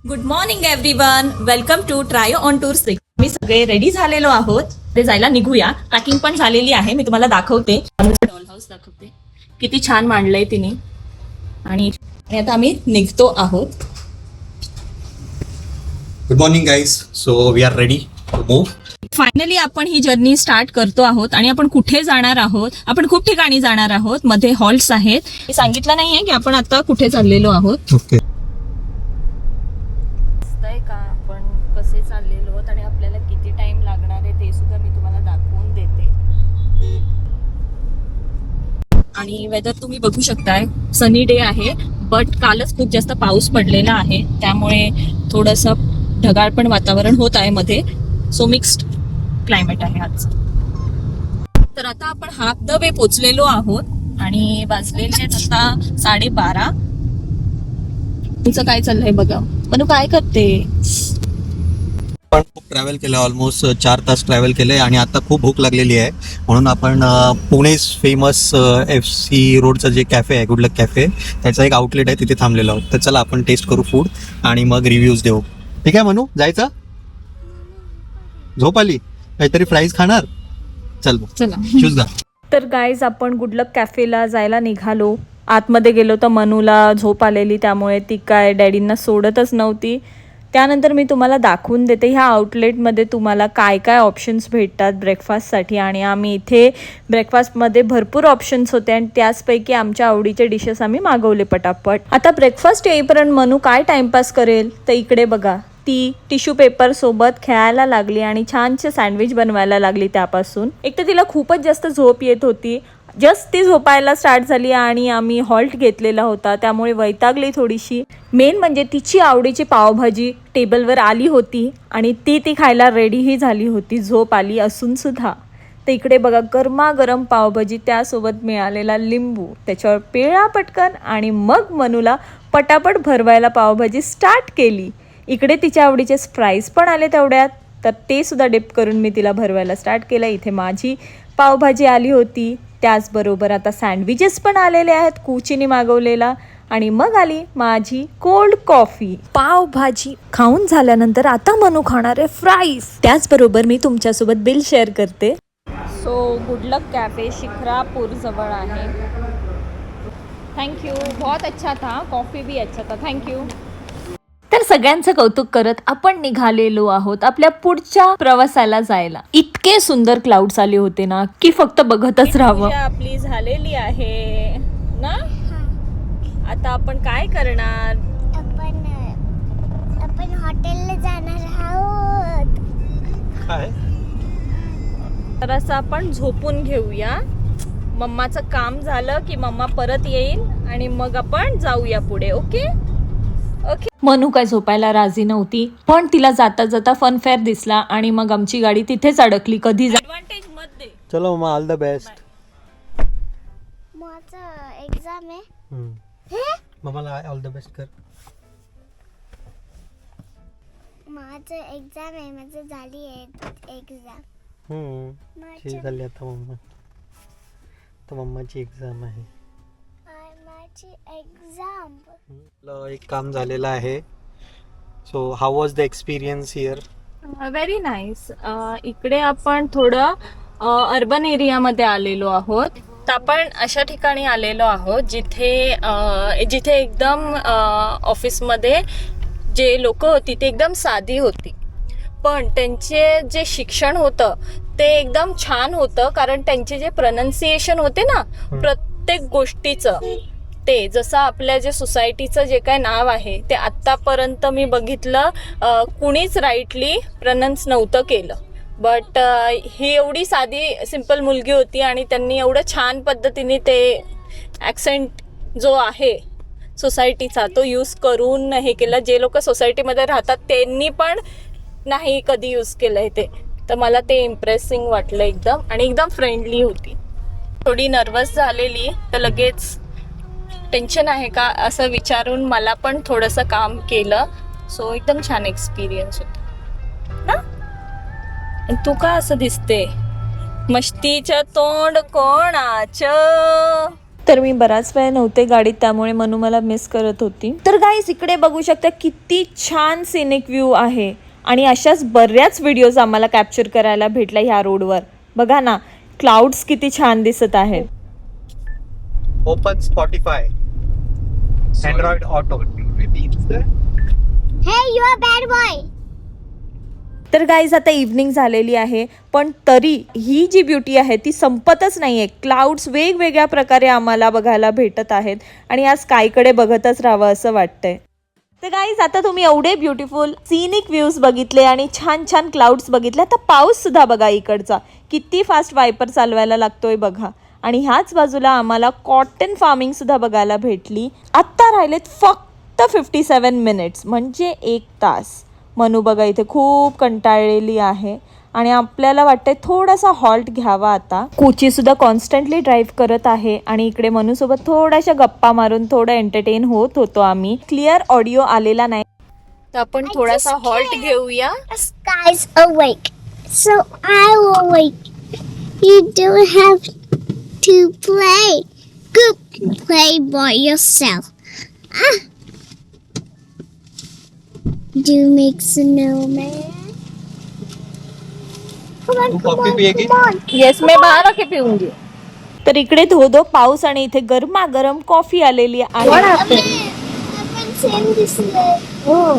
Good morning everyone, welcome to Try On Tours. मी सगळे ready झालेलो आहोत, ते जायला निघूया. पॅकिंग पण झालेली आहे, मी तुम्हाला दाखवते. डॉल हाऊस दाखवते, किती छान मांडलंय तिने. आणि आता आम्ही निघतो आहोत. Good morning guys. So we are ready to move. Finally आपण ही जर्नी स्टार्ट करतो आहोत. आणि आपण कुठे जाणार आहोत? आपण खूप ठिकाणी जाणार आहोत. मध्ये हॉल्ट्स आहेत. मी सांगितलं नाहीये की आपण आता कुठे चाललेलो आहोत. ओके. का आपण कसे चाललेलो आहोत आणि आपल्याला किती टाइम लागणार आहे ते सुद्धा मी तुम्हाला दाखवून देते. आणि वेदर तुम्ही बघू शकताय, सनी डे आहे. बट कालच खूप जास्त पाऊस पडलेला आहे, त्यामुळे थोडंसं ढगाळ पण वातावरण होत आहे मध्ये. सो मिक्स्ड क्लायमेट आहे आज. तर आता आपण हाफ द वे पोचलेलो आहोत आणि वाजलेले आहेत आता 12:30. तुमचं काय चाललंय बघा. मनू काय करते? आपण खूप ट्रॅव्हल केलं, ऑलमोस्ट 4 तास ट्रॅव्हल केलंय आणि आता खूप भूक लागलेली आहे. म्हणून आपण पुणेच फेमस FC रोडचं जे कॅफे आहे, गुड लक कॅफे, त्याचा एक आउटलेट आहे, तिथे थांबलेलो आहोत. तर चला आपण टेस्ट करू फूड आणि मग रिव्ह्यूज देऊ. ठीक आहे मनू, जायचं? झोप आली? काहीतरी फ्राईज खाणार? चल चला शूज घाल. तर गाईज, आपण गुडलक कॅफेला जायला निघालो. आतमध्ये गेलो तर मनूला झोप आलेली, त्यामुळे ती काय डॅडींना सोडतच नव्हती. त्यानंतर मी तुम्हाला दाखवून देते ह्या आउटलेटमध्ये तुम्हाला काय काय ऑप्शन्स भेटतात ब्रेकफास्टसाठी. आणि आम्ही इथे ब्रेकफास्टमध्ये भरपूर ऑप्शन्स होते आणि त्याचपैकी आमच्या आवडीचे डिशेस आम्ही मागवले पटापट. आता ब्रेकफास्ट येईपर्यंत मनू काय टाइमपास करेल, तर इकडे बघा, ती टिश्यू पेपर सोबत खेळायला लागली आणि छानसे सँडविच बनवायला लागली. त्यापासून एक तर तिला खूपच जास्त झोप येत होती. जस्ट ती झोपायला स्टार्ट झाली आणि आम्ही हॉल्ट घेतलेला होता, त्यामुळे वैतागली थोडीशी. मेन म्हणजे तिची आवडीची पावभाजी टेबलवर आली होती आणि ती खायला रेडीही झाली होती, झोप आली असून सुद्धा. तर इकडे बघा, गरमागरम पावभाजी, त्यासोबत मिळालेला लिंबू, त्याच्यावर पिळा पटकन आणि मग मनूला पटापट भरवायला पावभाजी स्टार्ट केली. इकडे तिच्या आवडीचे फ्राईज पण आले तेवढ्यात, तर ते सुद्धा डिप करून मी तिला भरवायला स्टार्ट केलं. इथे माझी पावभाजी आली होती, त्याचबरोबर आता सँडविचेस पण आलेले आहेत कुचीने मागवलेला. आणि मग आली माझी कोल्ड कॉफी. पावभाजी खाऊन झाल्यानंतर आता मनू खाणार आहे फ्राईज. त्याचबरोबर मी तुमच्यासोबत बिल शेअर करते. सो गुडलक कॅफे शिखरापूर जवळ आहे. थँक्यू, बहुत अच्छा था, कॉफी भी अच्छा था, थँक्यू. तर सगळ्यांचं कौतुक करत आपण निघालेलो आहोत आपल्या पुढच्या प्रवासाला जायला. इतके सुंदर क्लाउड्स आले होते ना की फक्त बघतच राहावं. आपली झालेली आहे ना. आता आपण काय करणार? आपण हॉटेलला जाणार आहोत. काय? तर असं आपण झोपून घेऊया. मम्माचं काम झालं की मम्मा परत येईल आणि मग आपण जाऊया पुढे. Okay okay. मनू काय झोपायला राजी नव्हती, पण तिला जाता जाता फन फेअर दिसला आणि मग आमची गाडी तिथेच अडकली. कधी ऍडव्हान्टेज मध्ये. चलो मम्मा, ऑल द बेस्ट. माझं एक्झाम आहे. मम्माला ऑल द बेस्ट कर. माझं एक्झाम आहे, माझं झाली आहे एक्झाम. ठीक झाली आता मम्मा. तर मम्माची एक्झाम आहे. माझी एक्झाम. एक काम झालेलं आहे. So how was the experience here? Very nice. इकडे आपण थोडं अर्बन एरियामध्ये आलेलो आहोत. तर आपण अशा ठिकाणी आलेलो आहोत जिथे एकदम ऑफिसमध्ये जे लोक होती ते एकदम साधी होती, पण त्यांचे जे शिक्षण होतं ते एकदम छान होतं. कारण त्यांचे जे प्रोनाउन्सिएशन होते ना प्रत्येक गोष्टीचं, ते जसं आपल्या जे सोसायटीचं जे काय नाव आहे ते आत्तापर्यंत मी बघितलं कुणीच राईटली प्रोनाउन्स नव्हतं केलं. बट ही एवढी साधी सिंपल मुलगी होती आणि त्यांनी एवढं छान पद्धतीने ते ॲक्सेंट जो आहे सोसायटीचा तो यूज करून हे केलं. जे लोक सोसायटीमध्ये राहतात त्यांनी पण नाही कधी यूज केलं ते. तर मला ते इम्प्रेसिंग वाटलं एकदम. आणि एकदम फ्रेंडली होती. थोडी नर्वस झालेली, तर लगेच टेन्शन आहे का असं विचारून मला पण थोडंसं काम केलं. सो एकदम छान एक्सपिरियन्स होता ना. तू का असं दिसते? मस्तीचं तोंड कोणाचं? तर मी बराच वेळ नव्हते गाडीत, त्यामुळे मनू मला मिस करत होती. तर गाईस इकडे बघू शकता किती छान सिनिक व्ह्यू आहे आणि अशाच बऱ्याच व्हिडिओज आम्हाला कॅप्चर करायला भेटल्या ह्या रोडवर. बघा ना, क्लाउड्स किती छान दिसत आहेत. Open Spotify, Android auto. Hey, you're a bad boy. तर गाईज आता इव्हनिंग झालेली आहे, पण तरी ही जी ब्युटी आहे ती संपतच नाही आहे. क्लाउड्स वेगवेगळ्या प्रकारे आम्हाला बघायला भेटत आहेत आणि आज स्कायकडे बघतच राहावं असं वाटतंय. तर गाईज आता तुम्ही एवढे ब्युटिफुल सिनिक व्ह्यूज बघितले आणि छान छान क्लाउड्स बघितले. आता पाऊस सुद्धा बघा इकडचा किती फास्ट वायपर चालवायला लागतोय बघा. आणि ह्याच बाजूला आम्हाला कॉटन फार्मिंग सुद्धा बघायला भेटली. आत्ता राहिलेत फक्त 57 मिनिट्स म्हणजे 1 तास. मनू बघा इथे खूप कंटाळलेली आहे आणि आपल्याला वाटतंय थोडासा हॉल्ट घ्यावा आता. कोची सुद्धा कॉन्स्टंटली ड्राईव्ह करत आहे आणि इकडे मनू सोबत थोड्याशा गप्पा मारून थोडं एंटरटेन होत होतो आम्ही. क्लिअर ऑडिओ आलेला नाही, तर आपण थोडासा हॉल्ट घेऊया. The sky's awake, so I'll awake. You don't have to play. Go play by yourself. Ah. Do you make snowman? Come on, तू come कॉफी on, पिएगी? come on. येस, मैं बाहर आके पीऊंगी. तर इकडे धो पाऊस आणि इथे गरमागरम कॉफी आलेली आहे. I've been this Oh.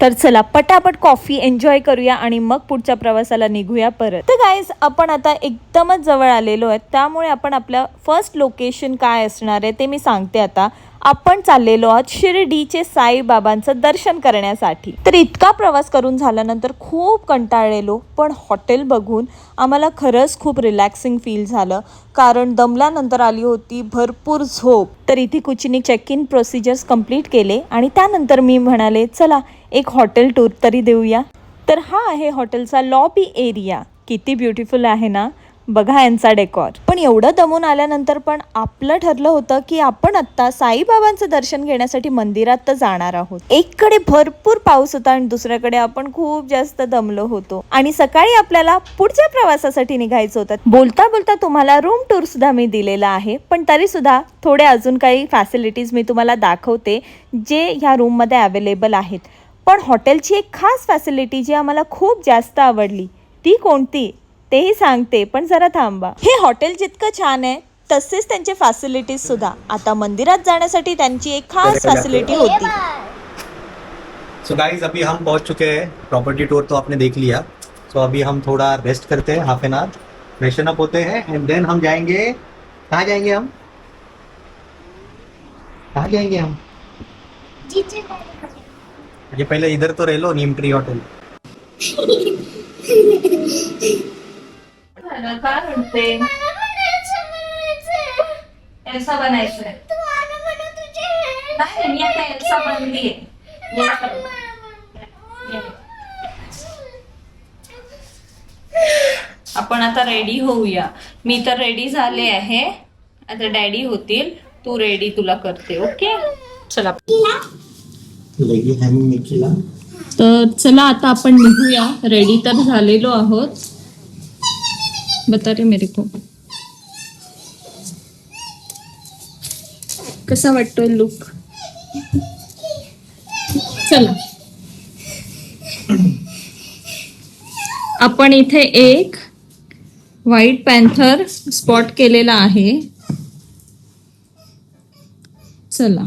तर चला पटापट कॉफी एन्जॉय करूया आणि मग पुढच्या प्रवासाला निघूया परत. तर गाईज आपण आता एकदमच जवळ आलेलो आहे, त्यामुळे आपण आपल्या फर्स्ट लोकेशन काय असणार आहे ते मी सांगते आता. आपण चाललेलो आहोत शिर्डीचे साईबाबांचं दर्शन करण्यासाठी. तर इतका प्रवास करून झाल्यानंतर खूप कंटाळलेलो, पण हॉटेल बघून आम्हाला खरंच खूप रिलॅक्सिंग फील झालं, कारण दमल्यानंतर आली होती भरपूर झोप. तर इथे कुचीने चेक इन प्रोसिजर्स कंप्लीट केले आणि त्यानंतर मी म्हणाले चला एक हॉटेल टूर तरी देऊया. तर हा आहे हॉटेलचा लॉबी एरिया. किती ब्युटिफुल आहे ना, बघा यांचा डेकॉर. पण एवढं दमून आल्यानंतर पण आपलं ठरलं होतं की आपण आत्ता साईबाबांचं दर्शन घेण्यासाठी मंदिरात तर जाणार आहोत. एककडे भरपूर पाऊस होता आणि दुसऱ्याकडे आपण खूप जास्त दमलो होतो आणि सकाळी आपल्याला पुढच्या प्रवासासाठी निघायचं होतं. बोलता बोलता तुम्हाला रूम टूर सुद्धा मी दिलेला आहे, पण तरी सुद्धा थोडे अजून काही फॅसिलिटीज मी तुम्हाला दाखवते जे ह्या रूममध्ये अवेलेबल आहेत. पण हॉटेलची एक खास फॅसिलिटी जी आम्हाला खूप जास्त आवडली ती कोणती तेही सांगते, पण जरा थांबा. हे हॉटेल जितकं छान आहे तसेच त्यांचे फॅसिलिटीज सुद्धा. आता मंदिरात जाण्यासाठी त्यांची एक खास फॅसिलिटी होती. सो गाइस अभी हम पहुंच चुके हैं. प्रॉपर्टी टूर तो आपने देख लिया. सो अभी हम थोड़ा रेस्ट करते हैं, half an hour freshen up होते हैं एंड देन हम जाएंगे. कहाँ जाएंगे हम? कहाँ जाएंगे हम? ये पहले इधर तो रह लो, नीम ट्री होटल. काय म्हणते? एल्सा बनायचं आहे. नाही, मी आता एल्सा बनली आहे. आपण आता रेडी होऊया. मी तर रेडी झाले आहे, आता डॅडी होतील. तू रेडी, तुला करते. ओके चला. तर चला आता आपण निघूया. रेडी तर झालेलो आहोत. बता रे मेरे को कसा वाटतोय लुक. चला आपण इथे एक व्हाईट पॅन्थर स्पॉट केलेला आहे. चला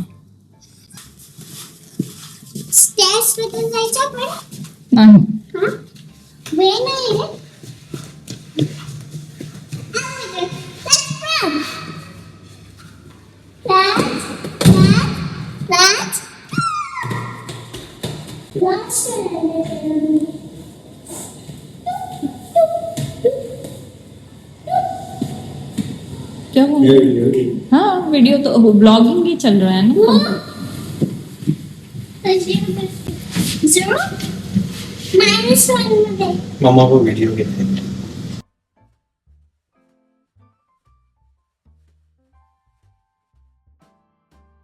स्टेअर्स बद्दल जायचं पण नाही. हा वेळ नाही रे. क्या हुआ? हाँ वीडियो तो ब्लॉगिंग ही चल रहा है ना. Zero? -1 मध्ये. मम्मा को वीडियो घेते हैं.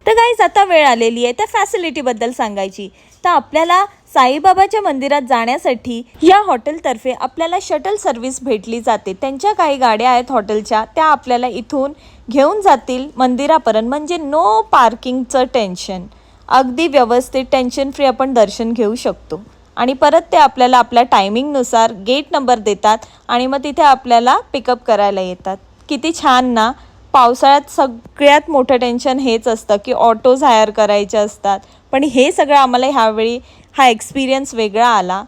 तर गाईज आता वेळ आलेली आहे त्या फॅसिलिटीबद्दल सांगायची. तर आपल्याला साईबाबाच्या मंदिरात जाण्यासाठी या हॉटेलतर्फे आपल्याला शटल सर्व्हिस भेटली जाते. त्यांच्या काही गाड्या आहेत हॉटेलच्या, त्या आपल्याला इथून घेऊन जातील मंदिरापर्यंत. म्हणजे नो पार्किंगचं टेन्शन, अगदी व्यवस्थित टेन्शन फ्री आपण दर्शन घेऊ शकतो. आणि परत ते आपल्याला आपल्या टायमिंगनुसार गेट नंबर देतात आणि मग तिथे आपल्याला पिकअप करायला येतात. किती छान ना. पावसाळ्यात सगळ्यात मोठं टेन्शन हेच असतं की ऑटोज हायर करायचे असतात, पण हे सगळं आम्हाला ह्यावेळी हा एक्सपिरियन्स वेगळा आला.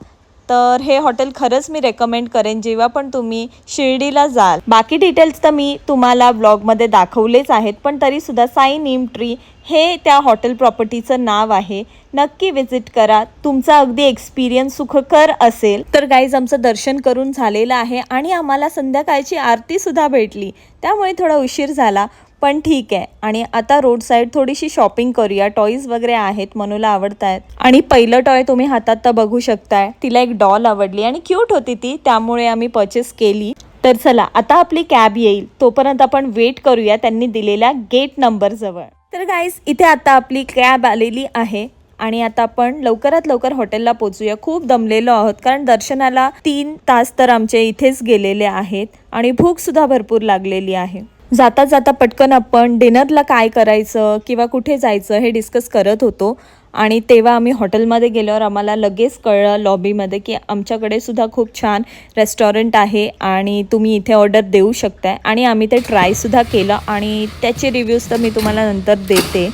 तर हे हॉटेल खरंच मी रेकमेंड करेन जेव्हा पण तुम्ही शिर्डीला जाल. बाकी डिटेल्स तर मी तुम्हाला ब्लॉगमध्ये दाखवलेच आहेत, पण तरीसुद्धा साई नीम ट्री हे त्या हॉटेल प्रॉपर्टीचं नाव आहे. नक्की विजिट करा, तुमचा अगदी एक्सपिरियन्स सुखकर असेल. तर गाईज आमचं दर्शन करून झालेलं आहे आणि आम्हाला संध्याकाळची आरतीसुद्धा भेटली, त्यामुळे थोडा उशीर झाला, पण ठीक आहे. आणि आता रोड साईड थोडीशी शॉपिंग करूया. टॉईज वगैरे आहेत, मनूला आवडत आहेत. आणि पहिलं टॉय तुम्ही हातात तर बघू शकताय. तिला एक डॉल आवडली आणि क्यूट होती ती, त्यामुळे आम्ही परचेस केली. तर चला आता आपली कॅब येईल तोपर्यंत आपण वेट करूया त्यांनी दिलेल्या गेट नंबर जवळ. तर गाईज इथे आता आपली कॅब आलेली आहे आणि आता आपण लवकरात लवकर हॉटेलला पोहोचूया. खूप दमलेलो आहोत कारण दर्शनाला 3 तास तर आमचे इथेच गेलेले आहेत आणि भूकसुद्धा भरपूर लागलेली आहे. जाता जाता पटकन आपण डिनरला काय करायचं किंवा कुठे जायचं हे डिस्कस करत होतो. आणि तेव्हा आम्ही हॉटेलमध्ये गेल्यावर आम्हाला लगेच कळलं लॉबीमध्ये की आमच्याकडे सुद्धा खूप छान रेस्टॉरंट आहे आणि तुम्ही इथे ऑर्डर देऊ शकताय. आणि आम्ही ते ट्रायसुद्धा केलं आणि त्याचे रिव्ह्यूज तर मी तुम्हाला नंतर देते.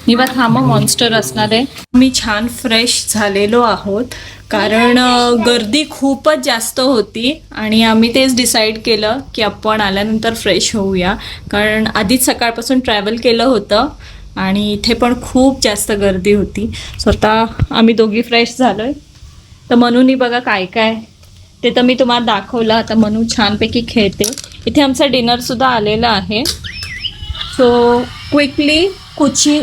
निवा थांबा, मॉन्स्टर असणार आहे. मी छान फ्रेश झालेलो आहोत कारण गर्दी खूपच जास्त होती आणि आम्ही तेच डिसाईड केलं की आपण आल्यानंतर फ्रेश होऊया, कारण आधीच सकाळपासून ट्रॅव्हल केलं होतं आणि इथे पण खूप जास्त गर्दी होती. स्वतः आम्ही दोघी फ्रेश झालो आहे. तर मनूनी बघा काय काय ते तर मी तुम्हाला दाखवलं. आता मनू छानपैकी खेळते. इथे आमचा डिनरसुद्धा आलेला आहे. सो क्विकली कुची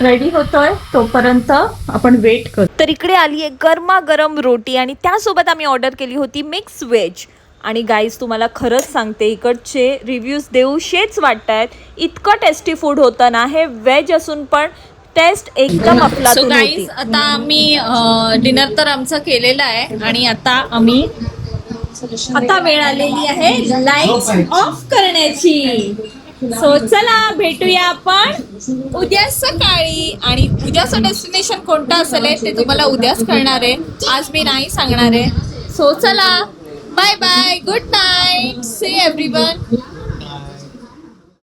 रेडी होतोय तोपर्यंत आपण वेट करू. तर इकडे आली आहे गरमागरम रोटी आणि त्यासोबत आम्ही ऑर्डर केली होती मिक्स व्हेज. आणि गाईज तुम्हाला खरंच सांगते इकडचे रिव्ह्यूज देऊशेच वाटत आहेत. इतकं टेस्टी फूड होतं ना, हे व्हेज असून पण टेस्ट एकदम अफलातून होती. आता आम्ही डिनर तर आमचं केलेलं आहे आणि आता वेळ आलेली आहे लाईट ऑफ करण्याची. सो चला भेटूया आपण उद्या सकाळी. आणि उद्याचं डेस्टिनेशन कोणतं असेल ते तुम्हाला उद्याच कळणार आहे, आज मी नाही सांगणार आहे. सो चला, bye bye, good night, see everyone.